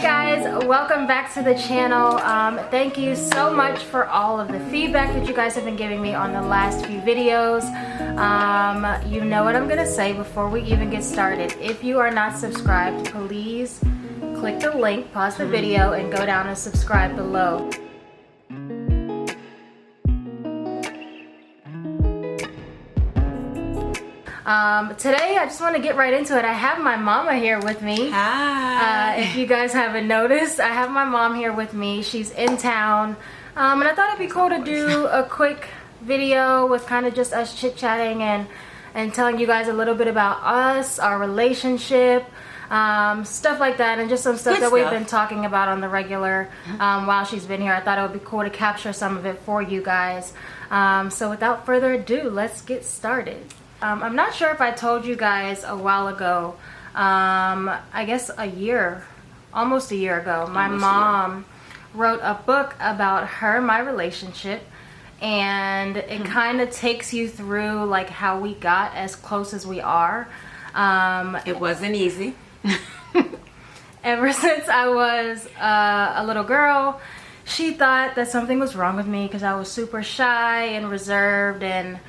Hey guys, welcome back to the channel. Thank you so much for all of the feedback that you guys have been giving me on the last few videos. You know what I'm gonna say before we even get started. If you are not subscribed, please click the link, pause the video, and go down and subscribe below. Today I just want to get right into it. I have my mama here with me. Hi. If you guys haven't noticed, I have my mom here with me. She's in town, and I thought it'd be cool to do a quick video with kind of just us chit-chatting and telling you guys a little bit about us, our relationship, stuff like that, and just some stuff that we've been talking about on the regular while she's been here. I thought it would be cool to capture some of it for you guys. So without further ado, let's get started. I'm not sure if I told you guys a while ago, I guess almost a year ago, my mom wrote a book about my relationship, and it kind of takes you through like how we got as close as we are. It wasn't easy. Ever since I was a little girl, she thought that something was wrong with me because I was super shy and reserved and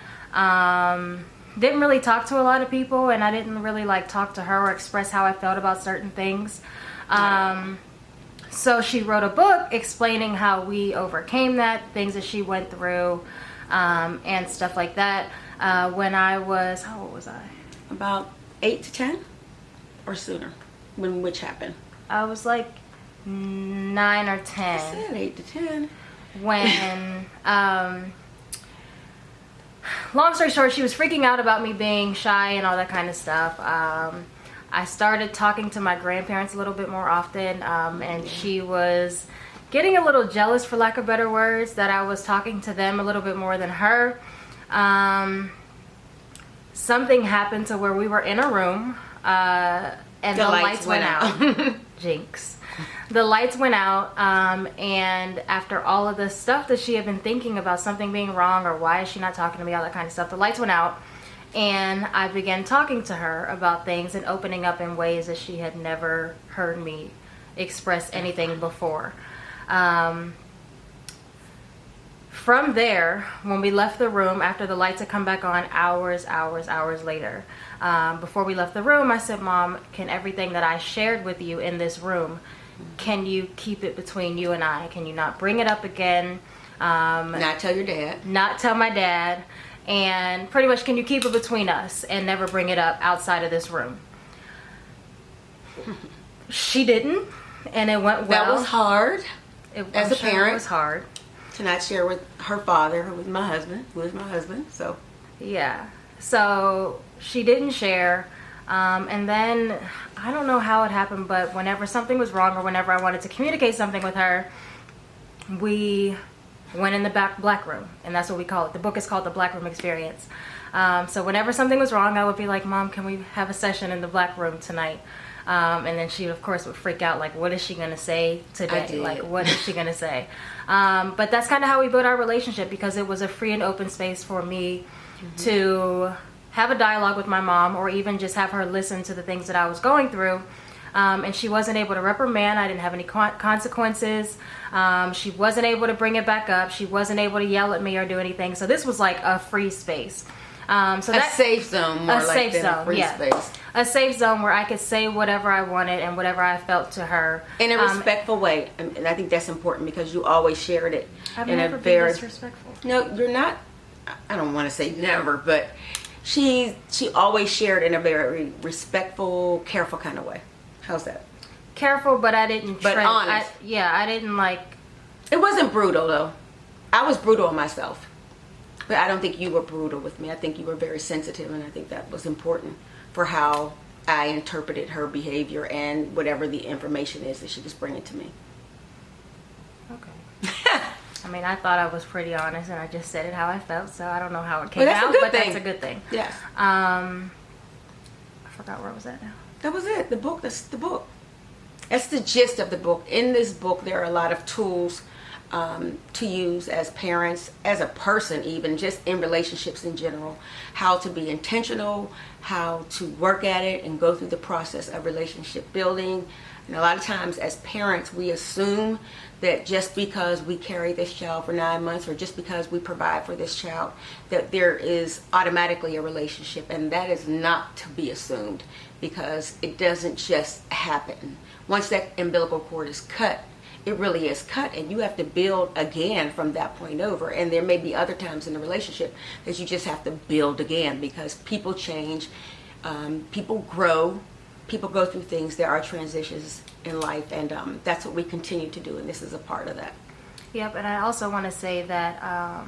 didn't really talk to a lot of people, and I didn't really like talk to her or express how I felt about certain things. So she wrote a book explaining how we overcame that, things that she went through, and stuff like that. When I was, how old was I? About 8 to 10 or sooner, which happened. I was like 9 or 10. I said 8 to 10. When, long story short, she was freaking out about me being shy and all that kind of stuff. I started talking to my grandparents a little bit more often, and she was getting a little jealous, for lack of better words, that I was talking to them a little bit more than her. Something happened to where we were in a room, and the lights went out. Jinx. The lights went out, and after all of the stuff that she had been thinking about something being wrong or why is she not talking to me, all that kind of stuff, the lights went out, and I began talking to her about things and opening up in ways that she had never heard me express anything before. From there, when we left the room, after the lights had come back on, hours later, before we left the room, I said, Mom, can everything that I shared with you in this room, can you keep it between you and I? Can you not bring it up again? Not tell your dad. Not tell my dad. And pretty much, can you keep it between us and never bring it up outside of this room? She didn't, and it went well. That was hard. As a parent, it was hard to not share with her father, who was my husband, so. Yeah. So she didn't share. And then, I don't know how it happened, but whenever something was wrong or whenever I wanted to communicate something with her, we went in the black room, and that's what we call it. The book is called The Black Room Experience. So whenever something was wrong, I would be like, Mom, can we have a session in the black room tonight? And then she, of course, would freak out, like, what is she going to say today? Like, what is she going to say? But that's kind of how we built our relationship, because it was a free and open space for me to have a dialogue with my mom, or even just have her listen to the things that I was going through. And she wasn't able to reprimand. I didn't have any consequences. She wasn't able to bring it back up. She wasn't able to yell at me or do anything. So this was like a free space. So a safe zone, more like a free space. A safe zone where I could say whatever I wanted and whatever I felt to her. In a respectful way. And I think that's important, because you always shared it I've in never a very... been disrespectful. No, you're not. I don't want to say never, but she always shared in a very respectful, careful kind of way. How's that? Careful, but I didn't... But honest. I didn't like... It wasn't brutal, though. I was brutal on myself. But I don't think you were brutal with me. I think you were very sensitive, and I think that was important for how I interpreted her behavior and whatever the information is that she was bringing to me. Okay. I mean, I thought I was pretty honest, and I just said it how I felt, so I don't know how it came out, but that's a good thing. Yes. I forgot where I was at now. That was it. The book. That's the book. That's the gist of the book. In this book, there are a lot of tools to use as parents, as a person, even just in relationships in general, how to be intentional, how to work at it and go through the process of relationship building. And a lot of times as parents, we assume that just because we carry this child for 9 months, or just because we provide for this child, that there is automatically a relationship. And that is not to be assumed, because it doesn't just happen. Once that umbilical cord is cut, it really is cut, and you have to build again from that point over. And there may be other times in the relationship that you just have to build again, because people change, people grow, people go through things. There are transitions in life, and that's what we continue to do, and this is a part of that. Yep, and I also want to say that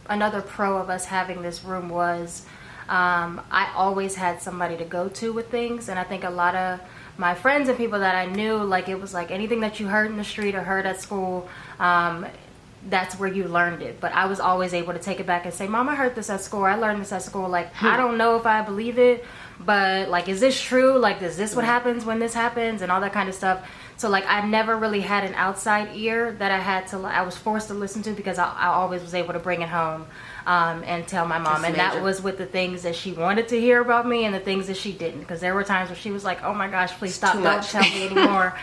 another pro of us having this room was I always had somebody to go to with things, and I think a lot of my friends and people that I knew, like, it was like anything that you heard in the street or heard at school, that's where you learned it. But I was always able to take it back and say, Mom, I heard this at school, I learned this at school, like, I don't know if I believe it, but, like, is this true? Like, is this what happens when this happens? And all that kind of stuff. So, like, I never really had an outside ear that I was forced to listen to, because I always was able to bring it home and tell my mom. And that was with the things that she wanted to hear about me and the things that she didn't. Because there were times where she was like, oh my gosh, please stop, don't tell me anymore.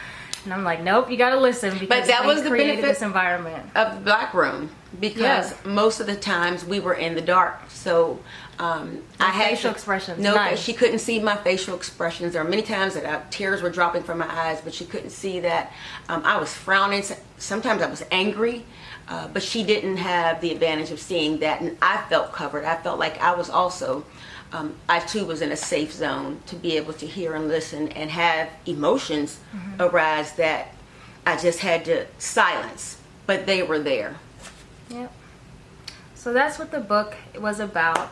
And I'm like, nope, you got to listen, because that was the benefit this environment of the Black Room, because most of the times we were in the dark. So I had facial expressions. No, she couldn't see my facial expressions. There were many times that tears were dropping from my eyes, but she couldn't see that. I was frowning. Sometimes I was angry, but she didn't have the advantage of seeing that, and I felt covered. I felt like I was also. I too was in a safe zone to be able to hear and listen and have emotions arise that I just had to silence, but they were there. Yep. So that's what the book was about.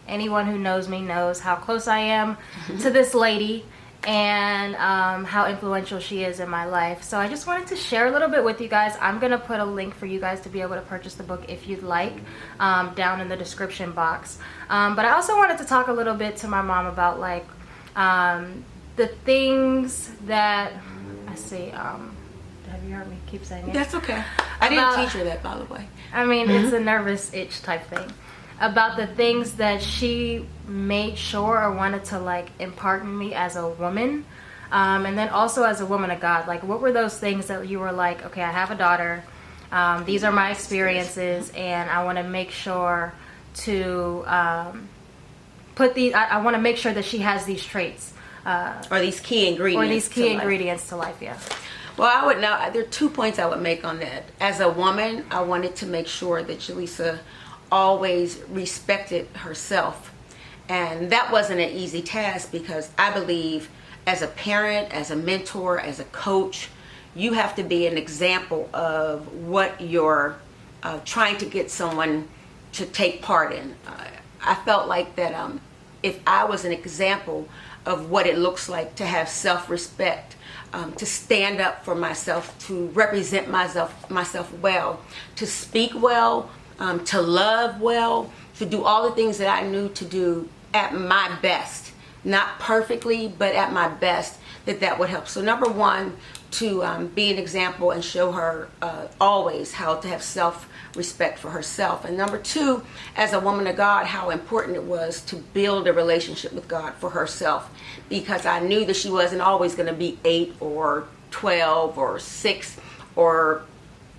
Anyone who knows me knows how close I am to this lady, and how influential she is in my life. So I just wanted to share a little bit with you guys. I'm going to put a link for you guys to be able to purchase the book if you'd like, down in the description box. But I also wanted to talk a little bit to my mom about, like, the things that I see. Have you heard me keep saying it? That's okay. I didn't teach her that, by the way. I mean, it's a nervous itch type thing. About the things that she made sure or wanted to, like, impart in me as a woman, and then also as a woman of God. Like, what were those things that you were like, okay, I have a daughter, these are my experiences, and I want to make sure to put these, I want to make sure that she has these traits. Or these key ingredients. To life, yeah. Well, I would know, there are 2 points I would make on that. As a woman, I wanted to make sure that JaLisa always respected herself, and that wasn't an easy task, because I believe as a parent, as a mentor, as a coach, you have to be an example of what you're trying to get someone to take part in. I felt like that if I was an example of what it looks like to have self-respect, to stand up for myself, to represent myself well, to speak well, to love well, to do all the things that I knew to do at my best, not perfectly, but at my best, that would help. So number one, to be an example and show her always how to have self-respect for herself. And number two, as a woman of God, how important it was to build a relationship with God for herself, because I knew that she wasn't always going to be 8 or 12 or 6 or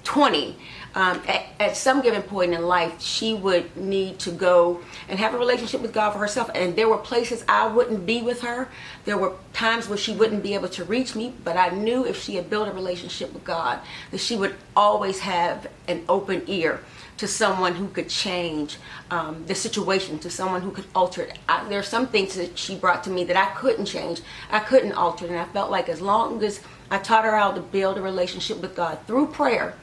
20. At some given point in life, she would need to go and have a relationship with God for herself. And there were places I wouldn't be with her. There were times where she wouldn't be able to reach me. But I knew if she had built a relationship with God, that she would always have an open ear to someone who could change the situation, to someone who could alter it. There are some things that she brought to me that I couldn't change. I couldn't alter it. And I felt like as long as I taught her how to build a relationship with God through prayer,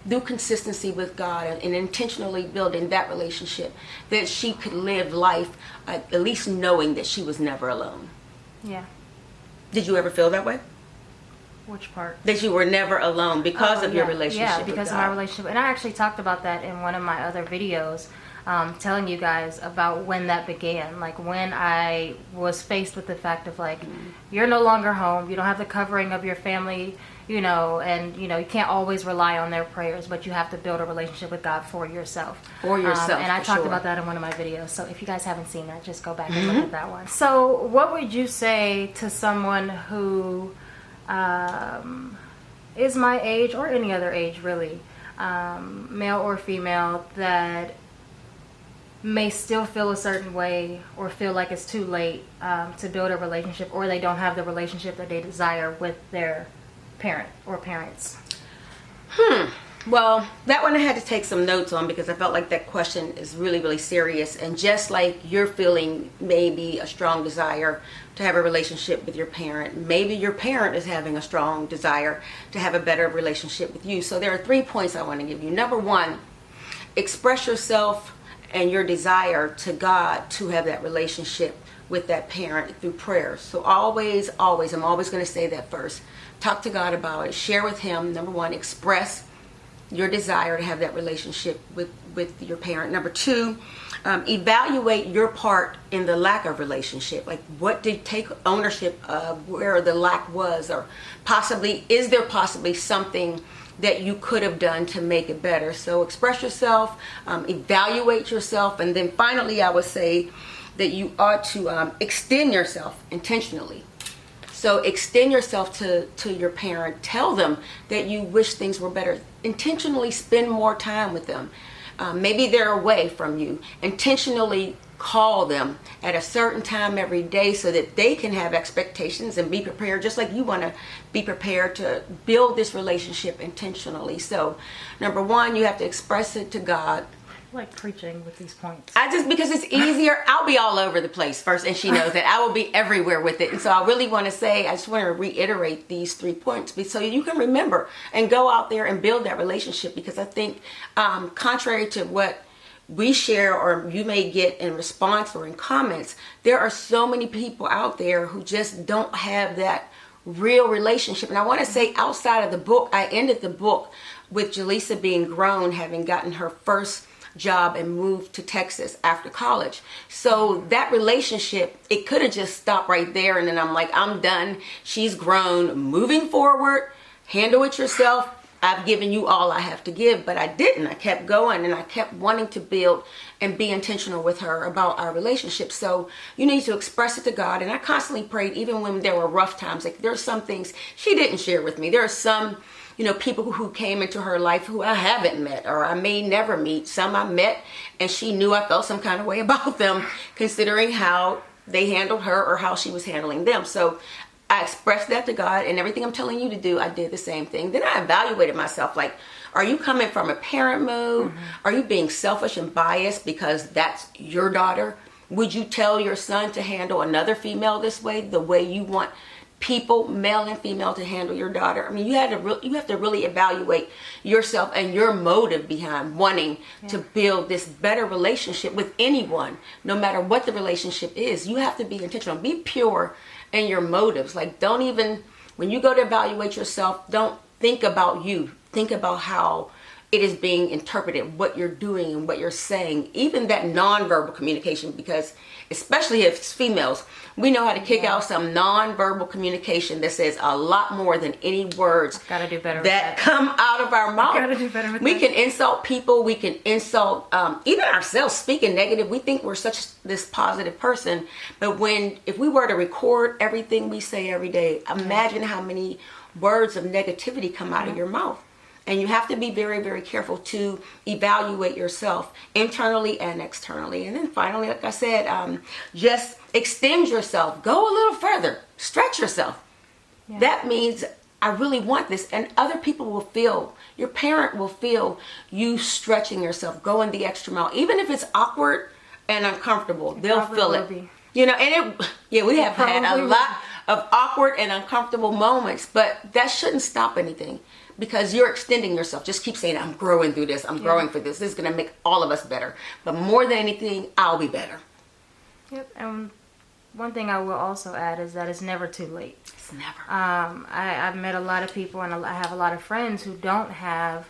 through consistency with God, and intentionally building that relationship, that she could live life at least knowing that she was never alone. Yeah. Did you ever feel that way? Which part? That you were never alone because of your relationship with God. Yeah, because of my relationship. And I actually talked about that in one of my other videos. telling you guys about when that began. Like when I was faced with the fact of like, you're no longer home, you don't have the covering of your family, and you can't always rely on their prayers, but you have to build a relationship with God for yourself. And I talked about that in one of my videos. So if you guys haven't seen that, just go back and look at that one. So what would you say to someone who is my age, or any other age really, male or female, that may still feel a certain way or feel like it's too late to build a relationship, or they don't have the relationship that they desire with their parent or parents? Well, that one I had to take some notes on, because I felt like that question is really, really serious. And just like you're feeling maybe a strong desire to have a relationship with your parent, maybe your parent is having a strong desire to have a better relationship with you. So there are 3 points I want to give you. Number one, express yourself and your desire to God to have that relationship with that parent through prayer. So always, I'm always going to say that first. Talk to God about it. Share with Him. Number one, express your desire to have that relationship with your parent. Number two, evaluate your part in the lack of relationship. Like, what did take ownership of where the lack was, or possibly, is there possibly something that you could have done to make it better? So express yourself, evaluate yourself, and then finally I would say that you ought to extend yourself intentionally. So extend yourself to your parent. Tell them that you wish things were better. Intentionally spend more time with them. Maybe they're away from you. Intentionally call them at a certain time every day so that they can have expectations and be prepared, just like you want to be prepared to build this relationship intentionally. So number one, you have to express it to God. Like preaching with these points. Because it's easier. I'll be all over the place first, and she knows that. I will be everywhere with it. And so I really want to say, I just want to reiterate these 3 points so you can remember and go out there and build that relationship. Because I think contrary to what we share or you may get in response or in comments, there are so many people out there who just don't have that real relationship. And I want to say, outside of the book, I ended the book with JaLisa being grown, having gotten her first job and moved to Texas after college. So that relationship, it could have just stopped right there, and then I'm like, I'm done. She's grown. Moving forward, handle it yourself. I've given you all I have to give, but I didn't. I kept going, and I kept wanting to build and be intentional with her about our relationship. So you need to express it to God. And I constantly prayed, even when there were rough times. Like, there's some things she didn't share with me. There are some people who came into her life who I haven't met, or I may never meet. Some I met and she knew I felt some kind of way about them, considering how they handled her or how she was handling them. So I expressed that to God, and everything I'm telling you to do, I did the same thing. Then I evaluated myself, like, are you coming from a parent mode? Are you being selfish and biased because that's your daughter? Would you tell your son to handle another female this way, the way you want people, male and female, to handle your daughter? I mean, you have to really evaluate yourself and your motive behind wanting to build this better relationship with anyone, no matter what the relationship is. You have to be intentional. Be pure in your motives. Like, don't even, when you go to evaluate yourself, don't think about you. Think about how it is being interpreted, what you're doing and what you're saying, even that nonverbal communication, because especially if it's females, we know how to kick out some nonverbal communication that says a lot more than any words gotta do better that come out of our mouth. Gotta do better with we that. Can insult people. We can insult even ourselves, speaking negative. We think we're such this positive person, but if we were to record everything we say every day, imagine how many words of negativity come out of your mouth. And you have to be very, very careful to evaluate yourself internally and externally. And then finally, like I said, just extend yourself. Go a little further. Stretch yourself. Yeah. That means I really want this. And other people will feel, your parent will feel you stretching yourself, going the extra mile. Even if it's awkward and uncomfortable, they'll feel it. And we have had a lot of awkward and uncomfortable moments, but that shouldn't stop anything. Because you're extending yourself. Just keep saying, I'm growing through this. I'm growing for this. This is going to make all of us better. But more than anything, I'll be better. Yep. And one thing I will also add is that it's never too late. It's never. I've met a lot of people, and I have a lot of friends who don't have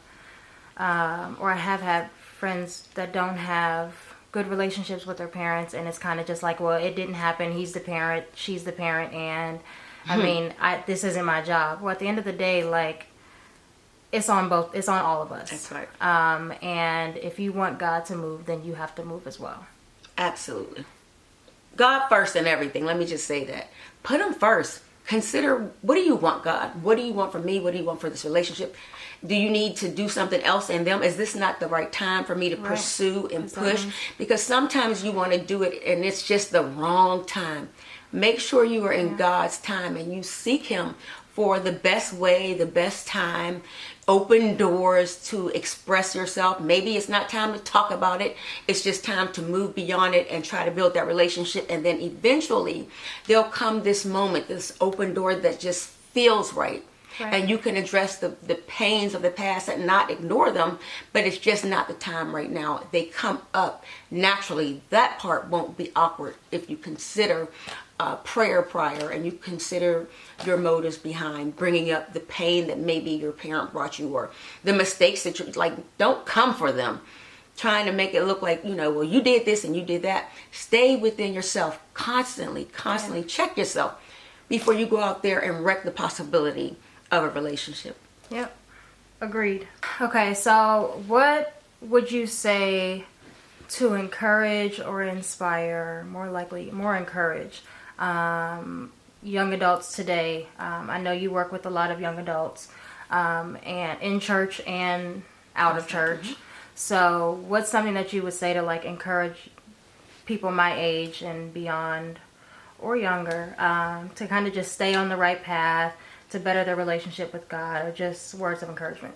or I have had friends that don't have good relationships with their parents, and it's kind of just like, well, it didn't happen. He's the parent, she's the parent, and I mean, this isn't my job. Well, at the end of the day, like, it's on all of us. That's right. And if you want God to move, then you have to move as well. Absolutely. God first in everything. Let me just say that. Put him first. Consider, what do you want, God? What do you want from me? What do you want for this relationship? Do you need to do something else in them? Is this not the right time for me to pursue and push? Because sometimes you want to do it and it's just the wrong time. Make sure you are in God's time and you seek him for the best way, the best time. Open doors to express yourself. Maybe it's not time to talk about it. It's just time to move beyond it and try to build that relationship. And then eventually there'll come this moment, this open door that just feels right. And you can address the pains of the past and not ignore them, but it's just not the time right now. They come up naturally. That part won't be awkward if you consider prayer prior and you consider your motives behind bringing up the pain that maybe your parent brought you or the mistakes that you're like, don't come for them. Trying to make it look like, well, you did this and you did that. Stay within yourself constantly check yourself before you go out there and wreck the possibility of a relationship. Yep. Agreed. Okay, so what would you say to encourage or inspire, more encourage, young adults today? I know you work with a lot of young adults, and in church and out of church. So what's something that you would say to like encourage people my age and beyond or younger, to kind of just stay on the right path, to better their relationship with God, or just words of encouragement?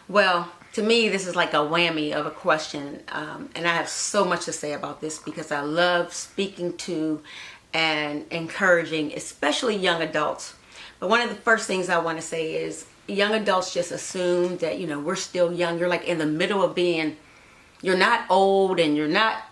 Well, to me, this is like a whammy of a question. And I have so much to say about this because I love speaking to and encouraging, especially young adults. But one of the first things I want to say is young adults just assume that, we're still young. You're like in the middle of you're not old and you're not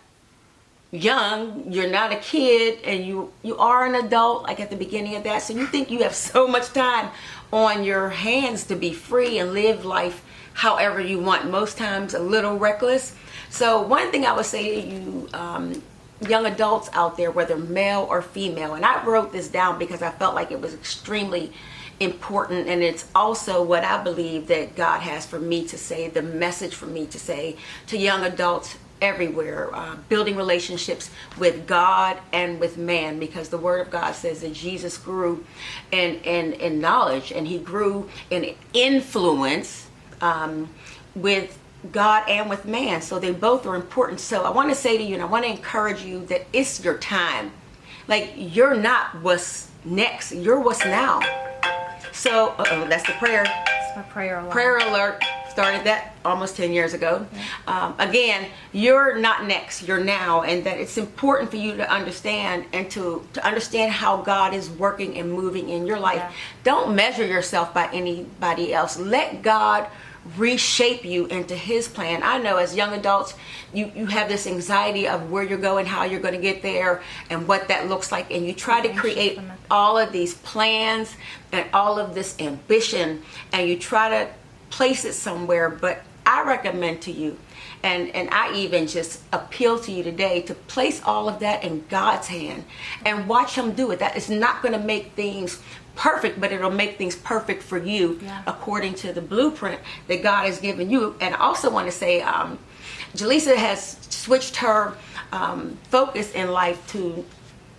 young, you're not a kid, and you are an adult, like at the beginning of that. So you think you have so much time on your hands to be free and live life however you want, most times a little reckless. So one thing I would say to you, young adults out there, whether male or female, and I wrote this down because I felt like it was extremely important, and it's also what I believe that God has for me to say, the message for me to say to young adults everywhere, building relationships with God and with man, because the Word of God says that Jesus grew in knowledge and he grew in influence with God and with man. So they both are important. So I want to say to you, and I want to encourage you, that it's your time. Like, you're not what's next, you're what's now. So that's the prayer. It's my prayer alarm. Prayer alert. Started that almost 10 years ago. Again, you're not next, you're now, and that it's important for you to understand and to understand how God is working and moving in your life. Don't measure yourself by anybody else. Let God reshape you into his plan. I know as young adults, you have this anxiety of where you're going, how you're going to get there, and what that looks like, and you try to create all of these plans and all of this ambition, and you try to place it somewhere. But I recommend to you, and I even just appeal to you today, to place all of that in God's hand and watch him do it. That is not going to make things perfect, but it'll make things perfect for you according to the blueprint that God has given you. And I also want to say, JaLisa has switched her focus in life to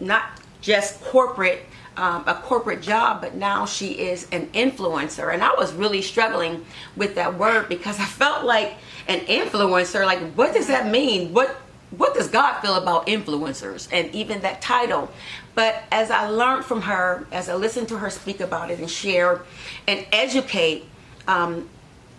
not just a corporate job, but now she is an influencer. And I was really struggling with that word because I felt like an influencer, like, what does that mean? What does God feel about influencers? And even that title. But as I learned from her, as I listened to her speak about it and share and educate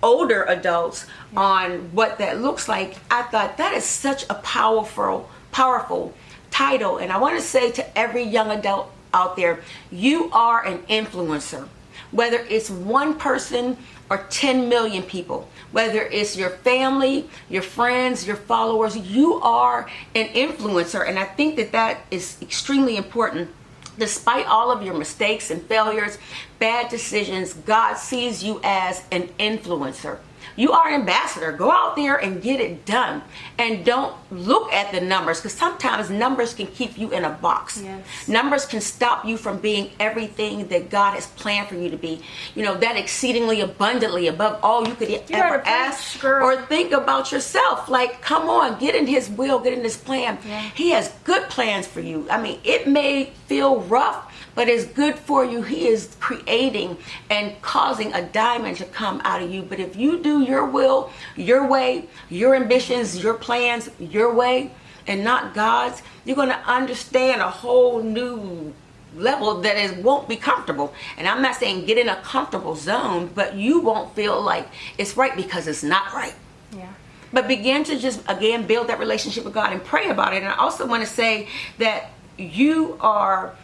older adults on what that looks like, I thought that is such a powerful title. And I want to say to every young adult out there, you are an influencer. Whether it's one person or 10 million people, whether it's your family, your friends, your followers, you are an influencer. And I think that is extremely important. Despite all of your mistakes and failures, bad decisions, God sees you as an influencer. You are an ambassador. Go out there and get it done. And don't look at the numbers, because sometimes numbers can keep you in a box. Yes. Numbers can stop you from being everything that God has planned for you to be. You know, that exceedingly abundantly above all you could ever ask or think about yourself. Like, come on, get in his will, get in his plan. Yeah. He has good plans for you. I mean, it may feel rough, but it's good for you. He is creating and causing a diamond to come out of you. But if you do your will, your way, your ambitions, your plans, your way, and not God's, you're going to understand a whole new level that won't be comfortable. And I'm not saying get in a comfortable zone, but you won't feel like it's right because it's not right. Yeah. But begin to just, again, build that relationship with God and pray about it. And I also want to say that you are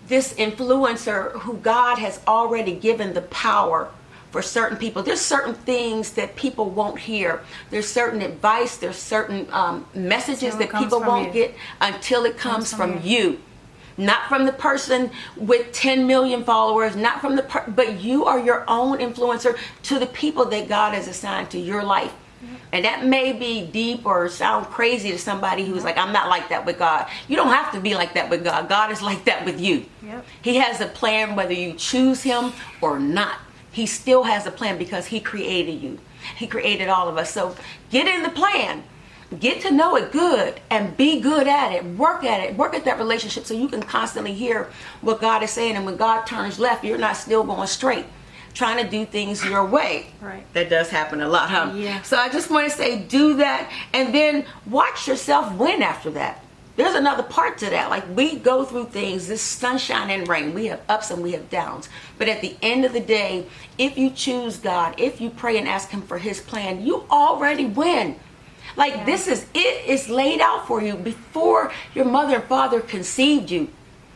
this influencer who God has already given the power for certain people. There's certain things that people won't hear. There's certain advice. There's certain messages that people won't get until it comes from you. Not from the person with 10 million followers, not from but you are your own influencer to the people that God has assigned to your life. And that may be deep or sound crazy to somebody who's like, I'm not like that with God. You don't have to be like that with God. God is like that with you. Yep. He has a plan whether you choose him or not. He still has a plan because he created you. He created all of us. So get in the plan. Get to know it good and be good at it. Work at it. Work at that relationship so you can constantly hear what God is saying. And when God turns left, you're not still going straight, trying to do things your way. Right. That does happen a lot, huh? Yeah. So I just want to say, do that, and then watch yourself win after that. There's another part to that. Like, we go through things, this sunshine and rain. We have ups and we have downs. But at the end of the day, if you choose God, if you pray and ask him for his plan, you already win. Like, this is it. It's laid out for you before your mother and father conceived you.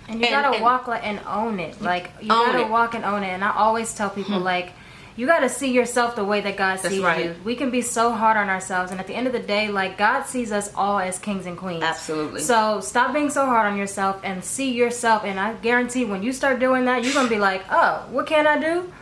And you gotta walk and own it. Like, you gotta walk and own it. And I always tell people, like, you gotta see yourself the way that God sees you. We can be so hard on ourselves, and at the end of the day, like, God sees us all as kings and queens. Absolutely. So stop being so hard on yourself and see yourself. And I guarantee when you start doing that, you're gonna be like, oh, what can I do?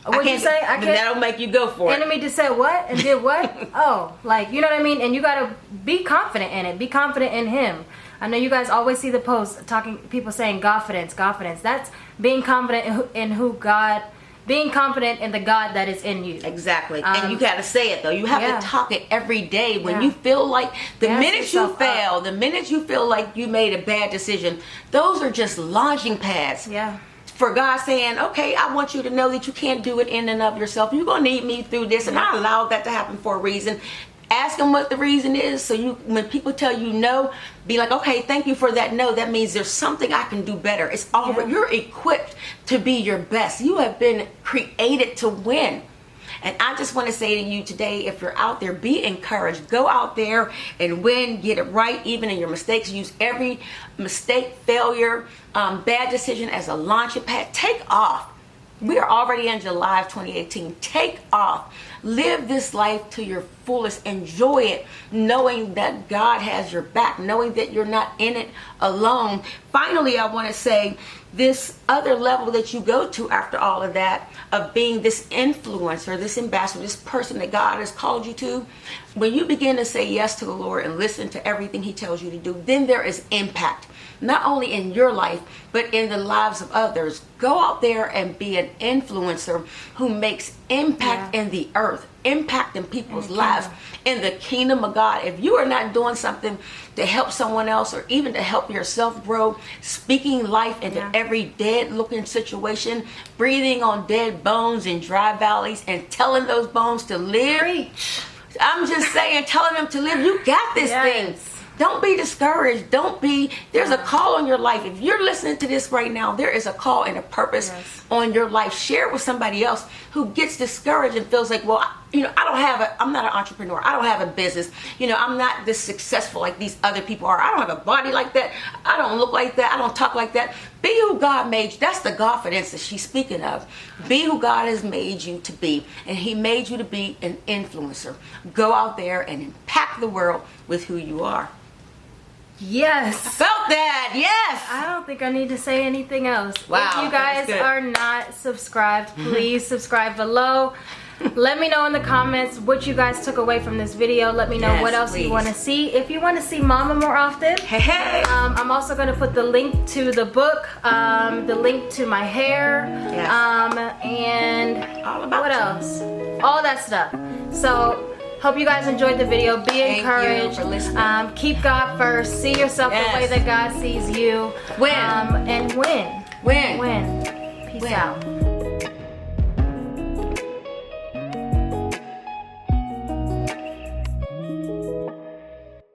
What'd you say? I can't. That'll make you go for it. Enemy just said what and did what? Oh, like, you know what I mean? And you gotta be confident in it. Be confident in him. I know you guys always see the posts people saying confidence. That's being confident in who God, being confident in the God that is in you. Exactly. And you got to say it, though. You have to talk it every day. When you feel like, the minute you fail, the minute you feel like you made a bad decision, those are just launching pads. Yeah. For God saying, okay, I want you to know that you can't do it in and of yourself. You're going to need me through this. And I allowed that to happen for a reason. Ask them what the reason is. So when people tell you no, be like, okay, thank you for that no. That means there's something I can do better. It's all you're equipped to be your best. You have been created to win. And I just want to say to you today, if you're out there, be encouraged. Go out there and win. Get it right, even in your mistakes. Use every mistake, failure, bad decision as a launching pad. Take off. We are already in July of 2018. Take off. Live this life to your fullest. Enjoy it, knowing that God has your back, knowing that you're not in it alone. Finally, I want to say this other level that you go to after all of that, of being this influencer, this ambassador, this person that God has called you to, when you begin to say yes to the Lord and listen to everything he tells you to do, then there is impact. Not only in your life, but in the lives of others. Go out there and be an influencer who makes impact in the earth, impact in people's lives, in the kingdom of God. If you are not doing something to help someone else or even to help yourself grow, speaking life into every dead looking situation, breathing on dead bones in dry valleys and telling those bones to live. Preach. I'm just saying, telling them to live. You got this thing. Don't be discouraged. There's a call on your life. If you're listening to this right now, there is a call and a purpose on your life. Share it with somebody else who gets discouraged and feels like, well, I'm not an entrepreneur. I don't have a business. I'm not this successful like these other people are. I don't have a body like that. I don't look like that. I don't talk like that. Be who God made you. That's the confidence that she's speaking of. Be who God has made you to be. And he made you to be an influencer. Go out there and impact the world with who you are. Yes. I felt that. Yes. I don't think I need to say anything else. Wow. If you guys are not subscribed, please subscribe below. Let me know in the comments what you guys took away from this video. Let me know Yes, what else please. you want to see. If you want to see Mama more often, Hey. I'm also going to put the link to the book, the link to my hair, Yes. and All about what you. else? All that stuff. So, hope you guys enjoyed the video. Be Thank you encouraged. for listening. Keep God first. See yourself Yes. the way that God sees you. Win. And win. Win. Win. Peace Win. out.